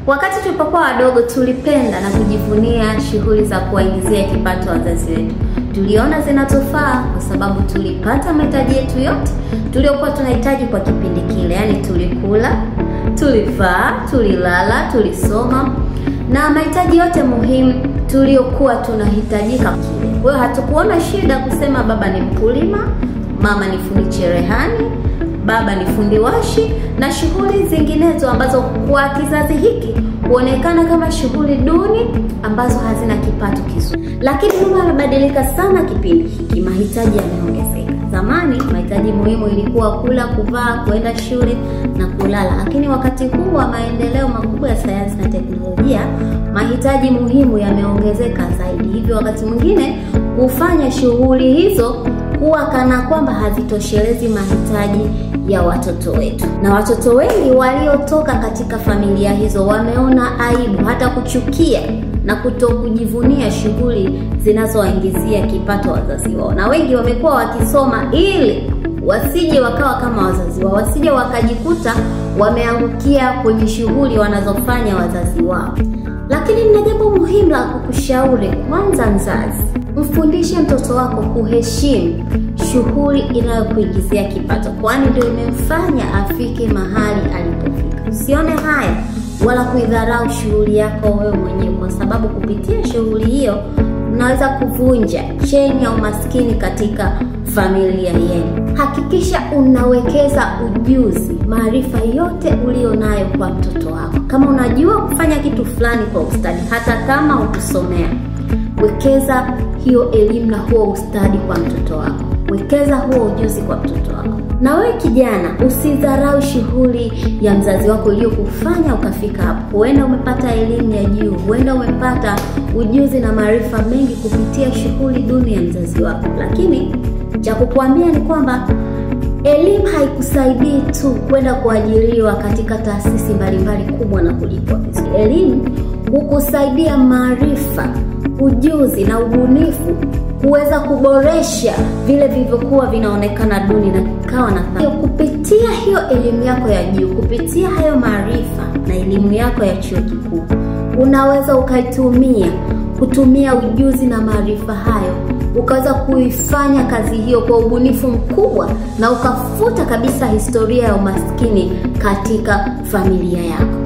Wakati tulipokuwa wadogo tulipenda na kujivunia shughuli za kuwaingizia kipato wazazi wetu. Tuliona zinatufaa kwa sababu tulipata mahitaji yetu yote tuliokuwa tunahitaji kwa kipindi kile. Yaani tulikula, tulivaa, tulilala, tulisoma na mahitaji yote muhimu tuliokuwa tunahitajika kile. Kwa hiyo hatukuona shida kusema baba ni mkulima, mama ni fundi cherehani, baba ni fundi washi na shughuli zinginezo ambazo kwa kizazi hiki huonekana kama shughuli duni ambazo hazina kipato kizuri. Lakini mambo yamebadilika sana kipindi hiki, mahitaji yameongezeka. Zamani mahitaji muhimu ilikuwa kula, kuvaa, kuenda shule na kulala. Lakini wakati huu wa maendeleo makubwa ya sayansi na teknolojia, mahitaji muhimu yameongezeka zaidi. Hivyo wakati mwingine kufanya shughuli hizo kuwa kana kwamba hazitoshelezi mahitaji ya watoto wetu. Na watoto wengi waliotoka katika familia hizo wameona aibu, hata kuchukia na kutokujivunia shughuli zinazowaingizia kipato wazazi wao. Na wengi wamekuwa wakisoma ili wasije wakawa kama wazazi wao, wasije wakajikuta wameangukia kwenye shughuli wanazofanya wazazi wao. Lakini nina jambo muhimu la kukushauri. Kwanza mzazi, mfundishe mtoto wako kuheshimu shughuli inayokuingizia kipato, kwani ndio imemfanya afike mahali alipofika. Usione haya wala kuidharau shughuli yako wewe mwenyewe, kwa sababu kupitia shughuli hiyo unaweza kuvunja cheni ya umaskini katika familia yenu. Hakikisha unawekeza ujuzi, maarifa yote ulionayo kwa mtoto wako. Kama unajua kufanya kitu fulani kwa ustadi, hata kama ukusomea, wekeza hiyo elimu na huo ustadi kwa mtoto wako. Wekeza huo ujuzi kwa mtoto wako. Na wewe kijana, usidharau shughuli ya mzazi wako iliyokufanya ukafika hapo. Huenda umepata elimu ya juu, huenda umepata ujuzi na maarifa mengi kupitia shughuli duni ya mzazi wako. Lakini cha kukuambia ni kwamba elimu haikusaidii tu kwenda kuajiriwa katika taasisi mbalimbali kubwa na kulipwa vizuri. Elimu hukusaidia maarifa, ujuzi na ubunifu kuweza kuboresha vile vilivyokuwa vinaonekana duni na kawa na thamani. Kupitia hiyo elimu yako ya juu, kupitia hayo maarifa na elimu yako ya chuo kikuu, unaweza kutumia ujuzi na maarifa hayo, ukaweza kuifanya kazi hiyo kwa ubunifu mkubwa na ukafuta kabisa historia ya umaskini katika familia yako.